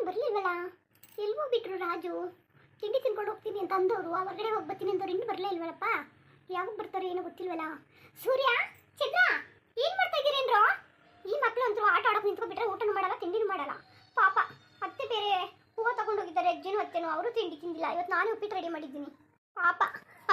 ಬರಲಿಲ್ವಲ್ಲ? ಎಲ್ಲಿ ಹೋಗ್ಬಿಟ್ರು ರಾಜು? ತಿಂಡಿ ತಿನ್ಕೊಂಡು ಹೋಗ್ತೀನಿ ಅಂತ ಅಂದವರು ಹೊರಗಡೆ ಹೋಗಿ ಬರ್ತೀನಿ ಅಂದವ್ರು ಇನ್ನೂ ಬರಲೇ ಇಲ್ವಲ್ಲಪ್ಪ? ಯಾವಾಗ ಬರ್ತಾರೆ ಏನೋ ಗೊತ್ತಿಲ್ವಲ್ಲ. ಸೂರ್ಯ, ಚಂದ್ರ, ಏನು ಮಾಡ್ತಾ ಇದ್ದೀರೇನ್ರೋ? ಈ ಮಕ್ಕಳು ಅಂತೂ ಆಟ ಆಡೋಕೆ ನಿಂತ್ಕೊಂಡ್ಬಿಟ್ರೆ ಊಟನೂ ಮಾಡಲ್ಲ, ತಿಂಡಿನೂ ಮಾಡಲ್ಲ. ಪಾಪ ಅತ್ತೆ ಬೇರೆ ಹೂವು ತಗೊಂಡು ಹೋಗಿದ್ದಾರೆ, ಅಜ್ಜಿನೂ ಅತ್ತೆನೂ. ಅವರು ತಿಂಡಿ ತಿಂದಿಲ್ಲ. ಇವತ್ತು ನಾನೇ ಉಪ್ಪಿಟ್ಟು ರೆಡಿ ಮಾಡಿದ್ದೀನಿ. ಪಾಪ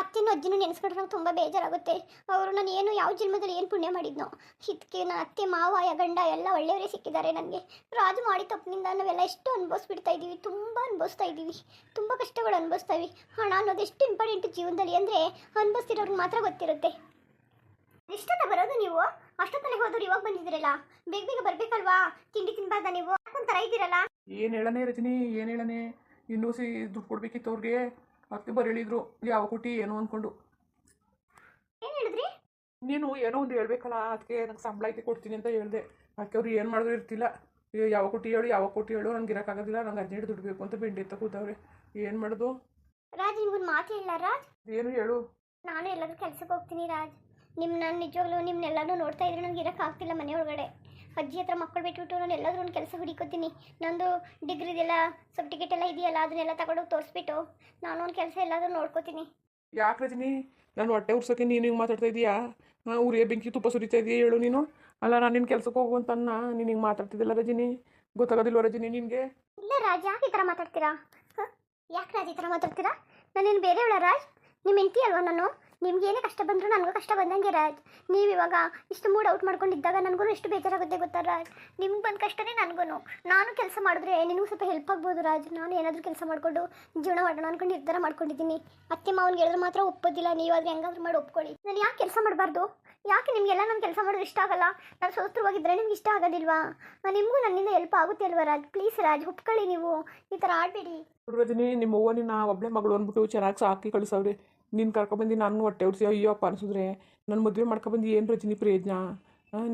ಅತ್ತೆನೂ ಅಜ್ಜಿನೂ ನೆನೆಸ್ಕೊಂಡ್ರೆ ನಂಗೆ ತುಂಬ ಬೇಜಾರಾಗುತ್ತೆ. ಅವರು ನಾನು ಏನು ಯಾವ ಜನ್ಮದಲ್ಲಿ ಏನು ಪುಣ್ಯ ಮಾಡಿದ್ನೋ, ಇದಕ್ಕೆ ನನ್ನ ಅತ್ತೆ ಮಾವ ಗಂಡ ಎಲ್ಲ ಒಳ್ಳೆಯವರೇ ಸಿಕ್ಕಿದ್ದಾರೆ ನನಗೆ. ರಾಜು ಮಾಡಿ ತಪ್ಪಿನಿಂದ ನಾವೆಲ್ಲ ಎಷ್ಟು ಅನುಭವಿಸ್ಬಿಡ್ತಾ ಇದ್ದೀವಿ, ತುಂಬ ಅನುಭವಿಸ್ತಾ ಇದ್ದೀವಿ, ತುಂಬ ಕಷ್ಟಗಳು ಅನುಭವಿಸ್ತಾ ಇದ್ದೀವಿ. ಹಣ ಅನ್ನೋದು ಎಷ್ಟು ಇಂಪಾರ್ಟೆಂಟ್ ಜೀವನದಲ್ಲಿ ಅಂದರೆ ಅನುಭವಿಸ್ತಿರೋರ್ಗೆ ಮಾತ್ರ ಗೊತ್ತಿರುತ್ತೆ. ಎಷ್ಟೊತ್ತ ಬರೋದು ನೀವು? ಅಷ್ಟೊತ್ತಲ್ಲೇ ಹೋದವ್ರು ಇವಾಗ ಬಂದಿದ್ದೀರಲ್ಲ, ಬೇಗ ಬೇಗ ಬರಬೇಕಲ್ವಾ? ತಿಂಡಿ ತಿನ್ಬಾರ್ದ ನೀವು? ಒಂಥರ ಇದ್ದೀರಲ್ಲ. ಏನು ಹೇಳನೆ ರಜನಿ, ಏನು ಹೇಳನೆ? ಇನ್ನೂ ದುಡ್ಡು ಕೊಡ್ಬೇಕಿತ್ತು ಅವ್ರಿಗೆ. ಅತ್ತೆ ಬರ್ ಹೇಳಿದ್ರು ಯಾವ ಕೊಟ್ಟು ಏನು ಅಂದ್ಕೊಂಡು. ಏನು ಹೇಳಿದ್ರಿ? ನೀನು ಏನೋ ಒಂದು ಹೇಳ್ಬೇಕಲ್ಲ, ಅದಕ್ಕೆ ನಂಗೆ ಸಂಬಳ ಐತೆ ಕೊಡ್ತೀನಿ ಅಂತ ಹೇಳಿದೆ. ಅದಕ್ಕೆ ಅವ್ರು ಏನು ಮಾಡಿದ್ರು ಇರ್ತಿಲ್ಲ. ಯಾವ ಕೊಟ್ಟು ಹೇಳು, ಯಾವ ಕೊಟ್ಟು ಹೇಳು, ನಂಗೆ ಇರೋಕ್ಕಾಗೋದಿಲ್ಲ, ನಂಗೆ ಅರ್ಜೆಂಟ್ ದುಡ್ಡು ಬೇಕು ಅಂತ ಬೆಂಡಿ ಎತ್ತ ಕೂತವ್ರೆ. ಏನು ಮಾಡೋದು? ರಾಜ್ ನಿಮ್ಗೊಂದು ಮಾತು ಇಲ್ಲ ರಾಜ್? ಏನು ಹೇಳು? ನಾನು ಎಲ್ಲಾದ್ರೂ ಕೆಲ್ಸಕ್ಕೆ ಹೋಗ್ತೀನಿ ರಾಜ್. ನಾನು ನಿಜವಾಗ್ಲೂ ನಿಮ್ಮನ್ನೆಲ್ಲರೂ ನೋಡ್ತಾ ಇದ್ರೆ ನನಗೆ ಇರೋಕ್ಕಾಗ್ತಿಲ್ಲ ಮನೆ ಒಳಗಡೆ. ಅಜ್ಜಿ ಹತ್ರ ಮಕ್ಕಳು ಬಿಟ್ಬಿಟ್ಟು ನಾನು ಎಲ್ಲಾದ್ರೂ ಒಂದು ಕೆಲಸ ಹುಡುಕೋತೀನಿ. ನಂದು ಡಿಗ್ರಿದೆಲ್ಲ ಸರ್ಟಿಫಿಕೇಟ್ ಎಲ್ಲ ಇದೆಯಲ್ಲ, ಅದನ್ನೆಲ್ಲ ತಗೊಂಡೋಗಿ ತೋರಿಸ್ಬಿಟ್ಟು ನಾನು ಒಂದು ಕೆಲಸ ಎಲ್ಲಾದ್ರೂ ನೋಡ್ಕೋತೀನಿ. ಯಾಕೆ ರಜನಿ, ನಾನು ಹೊಟ್ಟೆ ಉರ್ಸೋಕೆ ನೀನು ಹಿಂಗೆ ಮಾತಾಡ್ತಾ ಇದೀಯಾ? ಉರಿಯ ಬೆಂಕಿ ತುಪ್ಪ ಸುರಿತಾ ಇದೆಯಾ ಹೇಳು ನೀನು? ಅಲ್ಲ, ನಾನು ನಿನ್ನ ಕೆಲಸಕ್ಕೆ ಹೋಗುವಂತನ್ನ ನೀನು ಹಿಂಗೆ ಮಾತಾಡ್ತಿದ್ದಿಲ್ಲ ರಜನಿ. ಗೊತ್ತಾಗೋದಿಲ್ವ ರಜನಿ ನಿನಗೆ? ಇಲ್ಲ ರಾಜ್, ಯಾಕೆ ಈ ಥರ ಮಾತಾಡ್ತೀರಾ? ಯಾಕೆ ರಾಜ್ ಈ ಥರ ಮಾತಾಡ್ತೀರಾ? ನಾನೇನು ಬೇರೆಯವಳ ರಾಜ್? ನಿಮ್ಮ ಹೆಂಡತಿ ಅಲ್ವಾ ನಾನು? ನಿಮ್ಗೆ ಏನೇ ಕಷ್ಟ ಬಂದರೂ ನನಗೂ ಕಷ್ಟ ಬಂದಂಗೆ ರಾಜ್. ನೀವು ಇವಾಗ ಇಷ್ಟು ಮೂಡ್ ಔಟ್ ಮಾಡ್ಕೊಂಡಿದ್ದಾಗ ನನಗೂ ಎಷ್ಟು ಬೇಜಾರಾಗುತ್ತೆ ಗೊತ್ತಾ ರಾಜ್? ನಿಮ್ಗೆ ಬಂದ ಕಷ್ಟನೇ ನನಗೂ. ನಾನು ಕೆಲಸ ಮಾಡಿದ್ರೆ ನಿನಗೂ ಸ್ವಲ್ಪ ಹೆಲ್ಪ್ ಆಗ್ಬೋದು ರಾಜ್. ನಾನು ಏನಾದರೂ ಕೆಲಸ ಮಾಡಿಕೊಂಡು ಜೀವನ ಮಾಡೋಣ ಅಂದ್ಕೊಂಡು ನಿರ್ಧಾರ ಮಾಡ್ಕೊಂಡಿದ್ದೀನಿ. ಅತ್ತೆ ಮಾವನಿಗೆ ಹೇಳಿದ್ರೆ ಮಾತ್ರ ಒಪ್ಪೋದಿಲ್ಲ. ನೀವಾದರೆ ಹೆಂಗಾದ್ರೂ ಮಾಡಿ ಒಪ್ಕೊಳ್ಳಿ. ನಾನು ಯಾಕೆ ಕೆಲಸ ಮಾಡಬಾರ್ದು? ಯಾಕೆ ನಿಮಗೆಲ್ಲ ನಾನು ಕೆಲಸ ಮಾಡೋದು ಇಷ್ಟ ಆಗಲ್ಲ? ನಾನು ಸೋತ್ರವಾಗಿದ್ದರೆ ನಿಮ್ಗೆ ಇಷ್ಟ ಆಗೋದಿಲ್ವಾ? ನಿಮಗೂ ನನ್ನಿಂದ ಹೆಲ್ಪ್ ಆಗುತ್ತೆ ಅಲ್ವಾ ರಾಜ್? ಪ್ಲೀಸ್ ರಾಜ್, ಒಪ್ಕೊಳ್ಳಿ. ನೀವು ಈ ಥರ ಆಡಬೇಡಿ ರಜನಿ. ನಿಮ್ಮ ಅವ್ವ ನಿನ್ನ ಒಬ್ಬಳೆ ಮಗಳು ಅಂದ್ಬಿಟ್ಟು ಚೆನ್ನಾಗಿ ಸಾಕಿ ಕಳಿಸವ್ರೆ. ನೀನು ಕರ್ಕೊಬಂದು ನಾನು ಹೊಟ್ಟೆ ಉರ್ಸಿ ಅಯ್ಯೋ ಅಪ್ಪ ಅನಿಸಿದ್ರೆ ನನ್ನ ಮದುವೆ ಮಾಡ್ಕೊಬಂದು ಏನು ರಜನಿ ಪ್ರಯೋಜನ?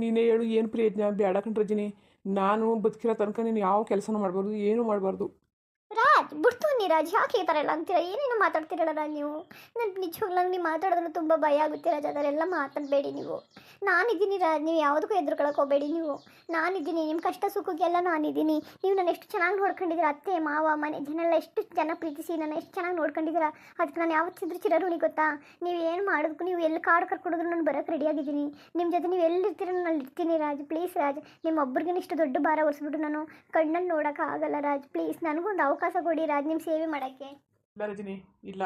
ನೀನೇ ಹೇಳು, ಏನು ಪ್ರಯೋಜನ? ಬೇಡ ಕಣ್ ರಜನಿ. ನಾನು ಬದುಕಿರೋ ತನಕ ನೀನು ಯಾವ ಕೆಲಸನೂ ಮಾಡಬಾರ್ದು, ಏನೂ ಮಾಡಬಾರ್ದು. ರಾಜ್. ಬಿಡ್ತು ನೀ ರಾಜ್, ಯಾಕೆ ಈ ಥರ ಎಲ್ಲ ಅಂತೀರಾ? ಏನೇನು ಮಾತಾಡ್ತೀರಲ್ಲ ರಾಜ್ ನೀವು? ನನಗೆ ನಿಜವಾಗ್ಲೂ ನಂಗೆ ನೀವು ಮಾತಾಡೋದ್ರೂ ತುಂಬ ಭಯ ಆಗುತ್ತೆ ರಾಜ್. ಅದರೆಲ್ಲ ಮಾತಾಡಬೇಡಿ ನೀವು. ನಾನಿದ್ದೀನಿ ರಾಜ್, ನೀವು ಯಾವುದಕ್ಕೂ ಹೆದರ್ಕೊಳಕ್ಕೆ ಹೋಗಬೇಡಿ ನೀವು. ನಾನಿದ್ದೀನಿ, ನಿಮ್ಮ ಕಷ್ಟ ಸುಖಕ್ಕೆಲ್ಲ ನಾನಿದ್ದೀನಿ. ನೀವು ನಾನು ಎಷ್ಟು ಚೆನ್ನಾಗಿ ನೋಡ್ಕೊಂಡಿದ್ದೀರ. ಅತ್ತೆ ಮಾವ ಮನೆ ಜನ ಎಲ್ಲ ಎಷ್ಟು ಜನ ಪ್ರೀತಿಸಿ ನಾನು ಎಷ್ಟು ಚೆನ್ನಾಗಿ ನೋಡ್ಕೊಂಡಿದ್ದೀರ. ಅದಕ್ಕೆ ನಾನು ಯಾವತ್ತಿದ್ರೂ ಚಿರಋಣಿ ಗೊತ್ತಾ? ನೀವು ಏನು ಮಾಡೋದಕ್ಕೂ, ನೀವು ಎಲ್ಲಿ ಕಾಡು ಕರ್ಕೊಂಡೋದ್ರು ನಾನು ಬರೋಕ್ಕೆ ರೆಡಿಯಾಗಿದ್ದೀನಿ. ನಿಮ್ಮ ಜೊತೆ ನೀವು ಎಲ್ಲಿರ್ತೀರ ನಾನು ಇರ್ತೀನಿ ರಾಜ್. ಪ್ಲೀಸ್ ರಾಜ್, ನಿಮ್ಮೊಬ್ಬರಿಗೆ ಇಷ್ಟು ದೊಡ್ಡ ಭಾರ ಹೊರಿಸ್ಬಿಟ್ಟು ನಾನು ಕಣ್ಣಲ್ಲಿ ನೋಡೋಕ್ಕಾಗಲ್ಲ ರಾಜ್. ಪ್ಲೀಸ್ ನನಗೊಂದು ಅವಕಾಶ ಕೊಡಿ ರಾಜ್, ನಿಮ್ಮ ಸೇವೆ ಮಾಡೋಕ್ಕೆ. ಇಲ್ಲ ರಜನಿ, ಇಲ್ಲ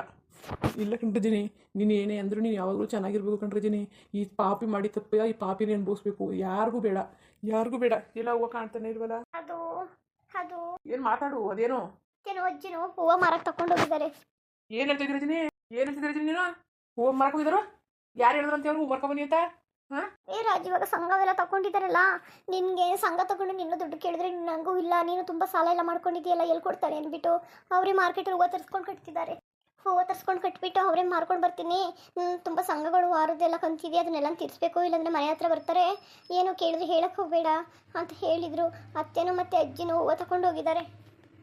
ಇಲ್ಲ ಕಣ್ರಜನಿ. ನೀನು ಏನೇ ಅಂದರೂ ನೀನು ಯಾವಾಗಲೂ ಚೆನ್ನಾಗಿರ್ಬೇಕು ಕಣ್ರಜನಿ. ಈ ಪಾಪಿ ಮಾಡಿ ತಪ್ಪ ಈ ಪಾಪಿನೇ ಅನುಭವಿಸ್ಬೇಕು. ಯಾರಿಗೂ ಬೇಡ, ಯಾರಿಗೂ ಬೇಡ. ಎಲ್ಲ ಹೂವು ಕಾಣ್ತಾನೆ ಇಲ್ವಲ್ಲ? ಅದು ಅದು ಏನು ಮಾತಾಡು? ಅದೇನೋ ಅಜ್ಜಿನೂ ಹೂವು ಮಾರಕ್ಕೆ ತಗೊಂಡು ಹೋಗಿದ್ದಾರೆ. ಏನು ಹೇಳ್ತಿದ್ದಿ ರಜನಿ? ಏನು ಹೇಳ್ತಿದ್ದಿ ರಜನಿ? ನೀನು ಹೂವು ಮಾರಕ್ಕೆ ಹೋಗಿದ್ದಾರೋ? ಯಾರು ಹೇಳಿದ್ರಂತೆ ಅವ್ರು ಹೂವು ಮಾರ್ಕೊಬನ್ನಿ ಅಂತ? ಏ ರಾಜ್, ಇವಾಗ ಸಂಘವೆಲ್ಲ ತಗೊಂಡಿದ್ದಾರಲ್ಲ, ನಿನಗೆ ಸಂಘ ತಗೊಂಡು ನಿನ್ನ ದುಡ್ಡು ಕೇಳಿದ್ರೆ ನನಗೂ ಇಲ್ಲ, ನೀನು ತುಂಬ ಸಾಲ ಎಲ್ಲ ಮಾಡ್ಕೊಂಡಿದ್ದೀಯಲ್ಲ, ಎಲ್ಲಿ ಕೊಡ್ತಾರೆ ಅಂದ್ಬಿಟ್ಟು ಅವರೇ ಮಾರ್ಕೆಟಲ್ಲಿ ಹೂವು ತರಿಸ್ಕೊಂಡು ಕಟ್ತಿದ್ದಾರೆ. ಹೂವು ತರಿಸ್ಕೊಂಡು ಕಟ್ಬಿಟ್ಟು ಅವರೇ ಮಾರ್ಕೊಂಡು ಬರ್ತೀನಿ. ತುಂಬ ಸಂಘಗಳು ವಾರದ್ದೆಲ್ಲ ಕಂತಿದೆ, ಅದನ್ನೆಲ್ಲ ತೀರಿಸ್ಬೇಕು, ಇಲ್ಲಾಂದರೆ ಮನೆ ಹತ್ರ ಬರ್ತಾರೆ. ಏನು ಕೇಳಿದ್ರೆ ಹೇಳಕ್ಕೆ ಹೋಗಬೇಡ ಅಂತ ಹೇಳಿದರು. ಅತ್ತೆನೂ ಮತ್ತು ಅಜ್ಜಿನೂ ಹೂವು ತಗೊಂಡು ಹೋಗಿದ್ದಾರೆ.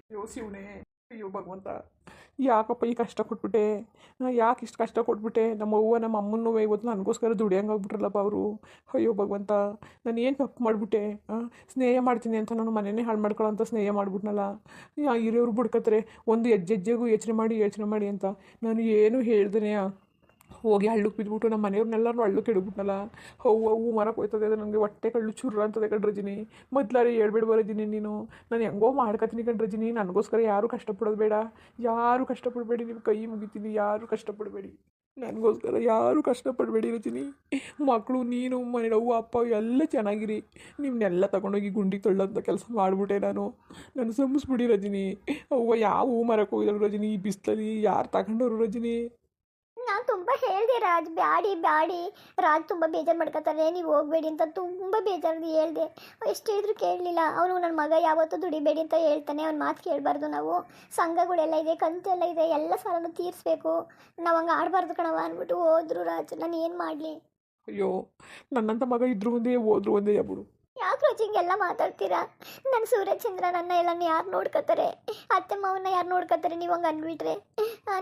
ಅಯ್ಯೋ ಶಿವನೇ, ಅಯ್ಯೋ ಭಗವಂತ, ಯಾಕಪ್ಪ ಈ ಕಷ್ಟ ಕೊಟ್ಬಿಟ್ಟೆ? ಯಾಕೆ ಇಷ್ಟು ಕಷ್ಟ ಕೊಟ್ಬಿಟ್ಟೆ? ನಮ್ಮ ಅವ್ವ ನಮ್ಮ ಅಮ್ಮನೂ ಇವತ್ತು ನನಗೋಸ್ಕರ ದುಡಿಯಂಗಾಗ್ಬಿಟ್ರಲ್ಲಪ್ಪ ಅವರು. ಅಯ್ಯೋ ಭಗವಂತ, ನಾನು ಏನು ತಪ್ಪು ಮಾಡಿಬಿಟ್ಟೆ? ಸ್ನೇಹ ಮಾಡ್ತೀನಿ ಅಂತ ನಾನು ಮನೆಯೇ ಹಾಳು ಮಾಡ್ಕೊಳ್ಳೋಂಥ ಸ್ನೇಹ ಮಾಡಿಬಿಟ್ನಲ್ಲ. ಹಿರಿಯವ್ರು ಬಿಡ್ಕತ್ತಾರೆ ಒಂದು ಹೆಜ್ಜೆಗೂ ಯೋಚನೆ ಮಾಡಿ ಅಂತ. ನಾನು ಏನು ಹೇಳ್ದೇ ಹೋಗಿ ಹಳ್ಳಕ್ಕೆ ಬಿದ್ದುಬಿಟ್ಟು ನಮ್ಮ ಮನೆಯವ್ರನ್ನೆಲ್ಲರೂ ಹಳ್ಳಕ್ಕೆ ಇಡ್ಬಿಟ್ನಲ್ಲ. ಹೂವು ಮರಕ್ಕೆ ಹೋಯ್ತದೆ, ಅದು ನನಗೆ ಹೊಟ್ಟೆ ಕಳ್ಳು ಚುರ್ರ ಅಂತದೆ ಕಣ್ರಜಿನಿ. ಮೊದಲಾರೆ ಹೇಳ್ಬೇಡ ರಜಿನಿ ನೀನು. ನಾನು ಹೆಂಗೋ ಮಾಡ್ಕೊತೀನಿ ಕಣ್ರಜಿನಿ. ನನಗೋಸ್ಕರ ಯಾರೂ ಕಷ್ಟಪಡೋದು ಬೇಡ, ಯಾರೂ ಕಷ್ಟಪಡಬೇಡಿ. ನಿಮ್ಮ ಕೈ ಮುಗಿತೀನಿ, ಯಾರೂ ಕಷ್ಟಪಡಬೇಡಿ. ನನಗೋಸ್ಕರ ಯಾರೂ ಕಷ್ಟಪಡಬೇಡಿ ರಜಿನಿ. ಮಕ್ಕಳು, ನೀನು, ಮನೆ ಅವ್ವ ಅಪ್ಪ ಎಲ್ಲ ಚೆನ್ನಾಗಿರಿ. ನಿಮ್ಮನ್ನೆಲ್ಲ ತಗೊಂಡೋಗಿ ಗುಂಡಿ ತಳ್ಳೋಂಥ ಕೆಲಸ ಮಾಡಿಬಿಟ್ಟೆ ನಾನು. ನಾನು ಸಂಬಿಸ್ಬಿಡಿ ರಜಿನಿ. ಅವ್ವ ಯಾವ ಹೂ ಮರಕ್ಕೆ ಹೋಗಿದ್ರು ರಜಿನಿ? ಈ ಬಿಸಿಲಲ್ಲಿ ಯಾರು ತಗೊಂಡವ್ರು ರಜಿನಿ? ನಾನು ತುಂಬ ಹೇಳಿದೆ ರಾಜ್, ಬ್ಯಾಡಿ ರಾಜ್ ತುಂಬ ಬೇಜಾರು ಮಾಡ್ಕೊತಾರೆ, ನೀವು ಹೋಗಬೇಡಿ ಅಂತ ತುಂಬ ಬೇಜಾರು ಹೇಳಿದೆ. ಎಷ್ಟು ಹೇಳಿದ್ರು ಕೇಳಲಿಲ್ಲ. ಅವನು ನನ್ನ ಮಗ ಯಾವತ್ತೂ ದುಡಿಬೇಡಿ ಅಂತ ಹೇಳ್ತಾನೆ. ಅವ್ನ ಮಾತು ಕೇಳಬಾರ್ದು ನಾವು. ಸಂಘಗಳೆಲ್ಲ ಇದೆ, ಕಂತೆಲ್ಲ ಇದೆ, ಎಲ್ಲ ಸಾಲನೂ ತೀರಿಸ್ಬೇಕು. ನಾವು ಹಂಗೆ ಆಡಬಾರ್ದು ಕಣವ ಅಂದ್ಬಿಟ್ಟು ಹೋದ್ರು ರಾಜ್. ನಾನು ಏನು ಮಾಡಲಿ? ಅಯ್ಯೋ, ನನ್ನಂಥ ಮಗ ಇದ್ರು ಒಂದೇ ಹೋದ್ರು ಒಂದೇ ಬಿಡು. ಯಾಕೆ ರೋಜ್ ಹಿಂಗೆಲ್ಲ ಮಾತಾಡ್ತೀರಾ? ನನ್ನ ಸೂರ್ಯಚಂದ್ರ ನನ್ನ ಎಲ್ಲ ಯಾರು ನೋಡ್ಕೋತಾರೆ? ಅತ್ತೆ ಮಾವನ್ನ ಯಾರು ನೋಡ್ಕೋತಾರೆ? ನೀವು ಹಂಗೆ ಅಂದ್ಬಿಟ್ರೆ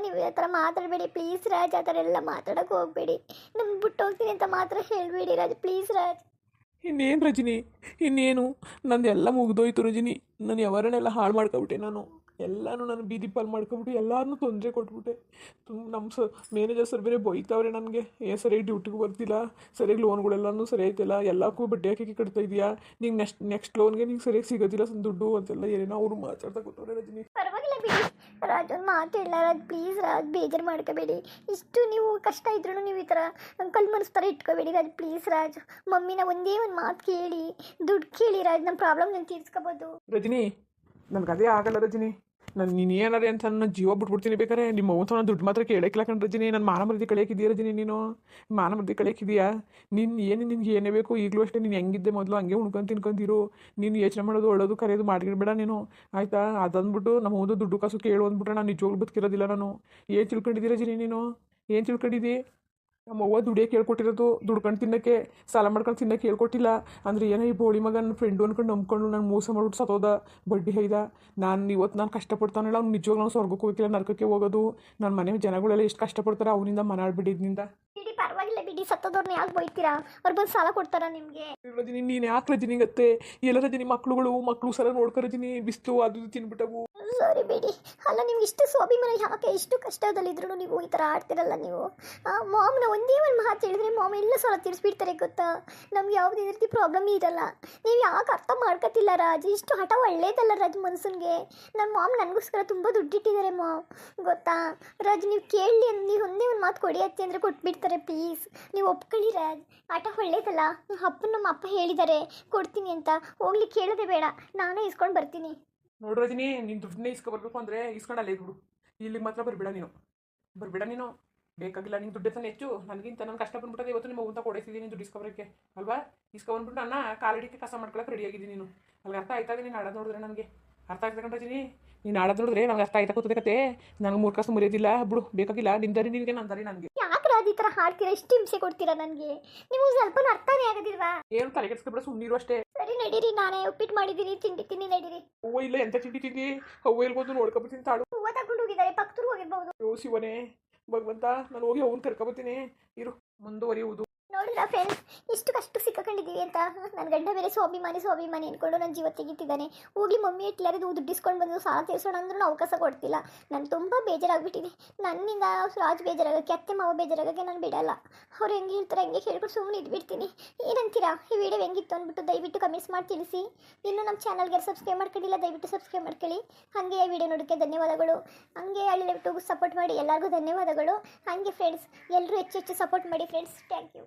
ನೀವು ಆ ಥರ ಮಾತಾಡಬೇಡಿ ಪ್ಲೀಸ್ ರಾಜ್. ಆ ಥರ ಎಲ್ಲ ಮಾತಾಡೋಕ್ಕೆ ಹೋಗಬೇಡಿ. ನಿಮ್ಗೆ ಬಿಟ್ಟು ಹೋಗ್ತೀನಿ ಅಂತ ಮಾತ್ರ ಹೇಳಬೇಡಿ ರಾಜ್, ಪ್ಲೀಸ್ ರಾಜ್. ಇನ್ನೇನು ರಜನಿ, ಇನ್ನೇನು ನಂದೆಲ್ಲ ಮುಗ್ದೋಯ್ತು ರಜನಿ. ನಾನು ಯಾವರನ್ನೆಲ್ಲ ಹಾಳು ಮಾಡ್ಕೊಬಿಟ್ಟೆ ನಾನು. ಎಲ್ಲನೂ ನಾನು ಬೀದಿ ಪಾಲು ಮಾಡ್ಕೊಬಿಟ್ಟು ಎಲ್ಲರನ್ನೂ ತೊಂದರೆ ಕೊಟ್ಬಿಟ್ಟೆ. ನಮ್ಮ ಮ್ಯಾನೇಜರ್ ಸರ್ ಬೇರೆ ಬೈತಾವ್ರೆ ನನಗೆ, ಸರಿಯಾಗಿ ಡ್ಯೂಟಿಗೆ ಬರ್ತಿಲ್ಲ, ಸರಿಯಾಗಿ ಲೋನ್ಗಳೆಲ್ಲನೂ ಸರಿ ಆಯ್ತಿಲ್ಲ, ಎಲ್ಲಕ್ಕೂ ಬಡ್ಡಿ ಹಾಕಿ ಕಟ್ತಾ ಇದೆಯಾ, ನಿಂಗೆ ನೆಕ್ಸ್ಟ್ ಲೋನ್ಗೆ ನಿಂಗೆ ಸರಿಯಾಗಿ ಸಿಗೋದಿಲ್ಲ ದುಡ್ಡು ಅಂತೆಲ್ಲ ಏನೇನೋ ಅವರು ಮಾತಾಡ್ತಾ ಕೂತವ್ರೆ ರಜನಿ. ಪರವಾಗಿಲ್ಲ ಬಿಡಿ ರಾಜ್, ಒಂದು ಮಾತು ಹೇಳ ರಾಜ್, ಪ್ಲೀಸ್ ರಾಜ್, ಬೇಜಾರು ಮಾಡ್ಕೋಬೇಡಿ. ಇಷ್ಟು ನೀವು ಕಷ್ಟ ಇದ್ರೂ ನೀವು ಈ ಥರ ಕಲ್ ಮನಸ್ ಥರ ಇಟ್ಕೋಬೇಡಿ ರಾಜ್, ಪ್ಲೀಸ್ ರಾಜ್. ಮಮ್ಮಿನ ಒಂದೇ ಒಂದು ಮಾತು ಕೇಳಿ, ದುಡ್ಡು ಕೇಳಿ ರಾಜ್, ನಮ್ಮ ಪ್ರಾಬ್ಲಮ್ ನಾನು ತೀರ್ಸ್ಕೋಬೋದು. ರಜನಿ, ನನಗೆ ಅದೇ ಆಗಲ್ಲ ರಜನಿ. ನೀನು ಏನಾರೆ ಅಂತ ನನ್ನ ಜೀವ ಬಿಟ್ಬಿಡ್ತೀನಿ ಬೇಕಾರೆ. ನಿಮ್ಮ ಅವ್ವಂತ ನಾನು ದುಡ್ಡು ಮಾತ್ರ ಕೇಳಕ್ಕಿಲ್ಲ ಕಣ್ ರಜನಿ. ನನ್ನ ಮಾನ ಮರ್ಯಾದೆ ಕಳೆಯಕ್ಕಿದೆಯಾ ರಜನಿ? ನೀನು ಮಾನ ಮರ್ಯಾದೆ ಕಳೆಯಕ್ಕಿದೆಯಾ? ನಿನ್ಗೆ ಏನೇ ಬೇಕು ಈಗಲೂ ಅಷ್ಟೇ. ನೀನು ಹೆಂಗಿದ್ದೆ ಮೊದಲು ಹಂಗೆ ಉಣ್ಕೊಂಡು ತಿನ್ಕೊಂತಿರು. ನೀನು ಯೋಚನೆ ಮಾಡೋದು ಒಳ್ಳೋದು ಕರೆಯೋದು ಮಾಡಿಬಿಡಬೇಡ ನೀನು, ಆಯಿತಾ? ಅದಂದ್ಬಿಟ್ಟು ನಮ್ಮ ಒಂದು ದುಡ್ಡು ಕಾಸು ಕೇಳು ಅಂದ್ಬಿಟ್ರೆ ನಾನು ನಿಜವಾಗ್ಲೂ ಬದುಕಿರೋದಿಲ್ಲ ನಾನು. ಏನು ತಿಳ್ಕೊಂಡಿದ್ದೀರ ರಜನಿ ನೀನು? ಏನು ತಿಳ್ಕೊಂಡಿದ್ದಿ? ನಮ್ಮ ಅವ್ವ ದುಡಿಯೋಕೆ ಹೇಳ್ಕೊಟ್ಟಿರೋದು, ದುಡ್ಕೊಂಡು ತಿನ್ನೋಕ್ಕೆ, ಸಾಲ ಮಾಡ್ಕೊಂಡು ತಿನ್ನೋಕ್ಕೆ ಹೇಳ್ಕೊಟ್ಟಿಲ್ಲ. ಅಂದರೆ ಏನೋ ಈ ಬೋಳಿ ಮಗ ನನ್ನ ಫ್ರೆಂಡು ಅಂದ್ಕೊಂಡು ನಂಬ್ಕೊಂಡು ನಾನು ಮೋಸ ಮಾಡ್ಬಿಟ್ಟು ಸತ್ತೋದ, ಬಡ್ಡಿ ಹೈದ. ನಾನು ಕಷ್ಟಪಡ್ತಾನಲ್ಲ, ಅವ್ನು ನಿಜವಾಗ್ಲೂ ನಾವು ಸ್ವರ್ಗಕ್ಕೆ ಹೋಗಿಲ್ಲ, ನರಕಕ್ಕೆ ಹೋಗೋದು. ನನ್ನ ಮನೆ ಜನಗಳೆಲ್ಲ ಎಷ್ಟು ಕಷ್ಟಪಡ್ತಾರೆ ಅವನಿಂದ ಮನಾಡ್ಬಿಟ್ಟಿದ್ನಿಂದ. ಬಿಡಿ ಪರವಾಗಿಲ್ಲ ಬಿಡಿ, ಸತ್ತೋದವ್ರನ್ನ ಯಾಕೆ ಬೈತೀರಾ? ಅವ್ರು ಬಂದು ಸಾಲ ಕೊಡ್ತಾರಾ ನಿಮಗೆ? ರಜನಿ, ನೀನು ಯಾಕೆ ರಜನಿ ಗತ್ತೆ? ಎಲ್ಲ ರಜನಿ ಮಕ್ಕಳು ಸಲ ನೋಡ್ಕೊ ರಜನಿ, ಬಿಸ್ತು ಅದು ಇದು ತಿನ್ಬಿಟ್ಟವು. ಸಾರಿ ಬಿಡಿ. ಅಲ್ಲ, ನಿಮ್ಗೆ ಇಷ್ಟು ಸ್ವಾಭಿಮಾನ ಯಾಕೆ? ಇಷ್ಟು ಕಷ್ಟದಲ್ಲಿದ್ರು ನೀವು ಈ ಥರ ಆಡ್ತಿರಲ್ಲ ನೀವು. ಮಾಮ್ನ ಒಂದೇ ಒಂದು ಮಾತು ಹೇಳಿದ್ರೆ ಮಾಮ್ ಎಲ್ಲ ಸಾಲ ತೀರಿಸ್ಬಿಡ್ತಾರೆ ಗೊತ್ತಾ. ನಮ್ಗೆ ಯಾವುದೇ ರೀತಿ ಪ್ರಾಬ್ಲಮ್ ಇರಲ್ಲ. ನೀವು ಯಾಕೆ ಅರ್ಥ ಮಾಡ್ಕೊತಿಲ್ಲ ರಾಜ್? ಇಷ್ಟು ಹಠ ಒಳ್ಳೇದಲ್ಲ ರಾಜ್ ಮನ್ಸನ್ಗೆ. ನನ್ನ ಮಾಮ್ ನನಗೋಸ್ಕರ ತುಂಬ ದುಡ್ಡಿಟ್ಟಿದ್ದಾರೆ ಮಾಮ್, ಗೊತ್ತಾ ರಾಜ್? ನೀವು ಕೇಳಲಿ, ನೀವು ಒಂದೇ ಒಂದು ಮಾತು ಕೊಡಿ ಅತ್ತೆ ಅಂದರೆ ಕೊಟ್ಬಿಡ್ತಾರೆ. ಪ್ಲೀಸ್ ನೀವು ಒಪ್ಕೊಳ್ಳಿ ರಾಜ್, ಆಟ ಒಳ್ಳೇದಲ್ಲ. ನಮ್ಮ ಅಪ್ಪ ಹೇಳಿದ್ದಾರೆ ಕೊಡ್ತೀನಿ ಅಂತ, ಹೋಗ್ಲಿ ಕೇಳೋದೇ ಬೇಡ, ನಾನೇ ಇಸ್ಕೊಂಡು ಬರ್ತೀನಿ. ನೋಡು ರಜನಿ, ನೀನು ದುಡ್ಡನ್ನೇ ಇಸ್ಕೊಬರ್ಬೇಕು ಅಂದರೆ ಇಸ್ಕೊಂಡು ಅಲ್ಲೇ ಬಿಡು. ಇಲ್ಲಿಗೆ ಮಾತ್ರ ಬರಬೇಡ ನೀನು. ಬೇಕಾಗಿಲ್ಲ ನಿಂಗೆ ದುಡ್ಡು ತಾನೆ ಹೆಚ್ಚು ನನಗಿಂತ. ನಾನು ಕಷ್ಟ ಬಂದ್ಬಿಟ್ಟದೆ ಇವತ್ತು ನಿಮ್ಮ ಅಂತ ಕೊಡಿಸಿದ್ದೀನಿ ದುಡ್ಡು ಇಸ್ಕೊಬರೋಕ್ಕೆ ಅಲ್ವಾ? ಇಸ್ಕೊಬಂದ್ಬಿಟ್ಟು ನನ್ನ ಕಾಲಡಿಗೆ ಕಸ ಮಾಡ್ಕೊಳಕ್ಕೆ ರೆಡಿಯಾಗಿದ್ದೀನಿ ನೀನು. ಅಲ್ಲಿಗೆ ಅರ್ಥ ಆಯ್ತಾ? ನೀನು ಆಡೋದು ನೋಡಿದ್ರೆ ನನಗೆ ಅರ್ಥ ಆಗ್ತದೆ ರಜನಿ. ನೀನು ಆಡೋದು ನೋಡಿದ್ರೆ ನನಗೆ ಅರ್ಥ ಆಯ್ತಾ ಕೂತದೆ ಕತೆ. ನನಗೆ ಮೂರು ಕಾಸು ಮುರಿಯೋದಿಲ್ಲ ಬಿಡು, ಬೇಕಾಗಿಲ್ಲ. ನಿಂದರಿ ನಿನಗೆ ನಂದರಿ ನನಗೆ. ಯಾಕೆ ರಾಜ್ ಈ ಥರ ಹಾಡ್ತೀರಾ? ಇಷ್ಟು ಹಿಂಸೆ ಕೊಡ್ತೀರಾ ನನಗೆ? ನೀವು ಸ್ವಲ್ಪ ಅರ್ಥನೇ ಆಗೋದಿಲ್ವಾ? ಏನು ತಲೆ ಕೆಡಿಸ್ಕೊಬಿಡ, ಸುಮ್ಮನಿರು ಅಷ್ಟೇ. ಸರಿ ನಡೀರಿ, ನಾನೇ ಉಪ್ಪಿಟ್ಟು ಮಾಡಿದ್ದೀನಿ, ತಿಂಡಿ ನಡೀರಿ. ಹೂವು ಇಲ್ಲ, ಎಂತ ತಿಂಡಿ ಹೂವು ಎಲ್ಗೋದು ನೋಡ್ಕೊಬತ್ತೀನಿ ತಾಳು. ಹೂವು ತಗೊಂಡು ಹೋಗಿದ್ದಾರೆ, ಪಕ್ಕದೂರು ಹೋಗಿರ್ಬೋದು. ಯೋ ಶಿವನೇ ಭಗವಂತ, ನಾನು ಹೋಗಿ ಅವನು ಕರ್ಕೊಬತ್ತೀನಿ ಇರು, ಮುಂದುವರಿಯುವುದು. ನೋಡಿಲ್ಲ ಫ್ರೆಂಡ್ಸ್, ಇಷ್ಟು ಕಷ್ಟ ಸಿಕ್ಕಾಕೊಂಡಿದ್ದೀವಿ ಅಂತ. ನನ್ನ ಗಂಡ ಬೇರೆ ಸ್ವಾಭಿಮಾನಿ ಅಂದ್ಕೊಂಡು ನನ್ನ ಜೀವ ತೆಗಿತಿದ್ದಾನೆ. ಹೋಗ್ಲಿ ಮಮ್ಮಿ ಇಟ್ಲಾರಿದು ದುಡ್ಡಿಸ್ಕೊಂಡು ಬಂದು ಸಾಲ ತೀರಿಸೋಣ ಅಂದ್ರೂ ಅವಕಾಶ ಕೊಡ್ತಿಲ್ಲ. ನಾನು ತುಂಬ ಬೇಜಾರಾಗ್ಬಿಟ್ಟಿದೆ. ನನ್ನಿಂದ ರಾಜ್ ಬೇಜಾರಾಗಕ್ಕೆ, ಅತ್ತೆ ಮಾವ ಬೇಜಾರಾಗಕ್ಕೆ ನಾನು ಬಿಡಲ್ಲ. ಅವ್ರು ಹೆಂಗೆ ಹೇಳ್ತಾರೆ ಹಂಗೆ ಹೇಳ್ಕೊಂಡು ಸುಮ್ಮನೆ ಇದ್ಬಿಡ್ತೀನಿ. ಏನಂತೀರಾ? ಈ ವಿಡಿಯೋ ಹೆಂಗಿತ್ತು ಅಂದ್ಬಿಟ್ಟು ದಯವಿಟ್ಟು ಕಮೆಂಟ್ಸ್ ಮಾಡಿ ತಿಳಿಸಿ. ಇನ್ನು ನಮ್ಮ ಚಾನಲ್ಗೆ ಸಬ್ಸ್ಕ್ರೈಬ್ ಮಾಡ್ಕೊಂಡಿಲ್ಲ, ದಯವಿಟ್ಟು ಸಬ್ಸ್ಕ್ರೈಬ್ ಮಾಡ್ಕೊಳ್ಳಿ. ಹಾಗೆ ಈ ವಿಡಿಯೋ ನೋಡೋಕ್ಕೆ ಧನ್ಯವಾದಗಳು. ಹಾಗೆ ದಯವಿಟ್ಟು ಸಪೋರ್ಟ್ ಮಾಡಿ, ಎಲ್ಲರಿಗೂ ಧನ್ಯವಾದಗಳು. ಹಾಗೆ ಫ್ರೆಂಡ್ಸ್, ಎಲ್ಲರೂ ಹೆಚ್ಚು ಸಪೋರ್ಟ್ ಮಾಡಿ ಫ್ರೆಂಡ್ಸ್. Thank you.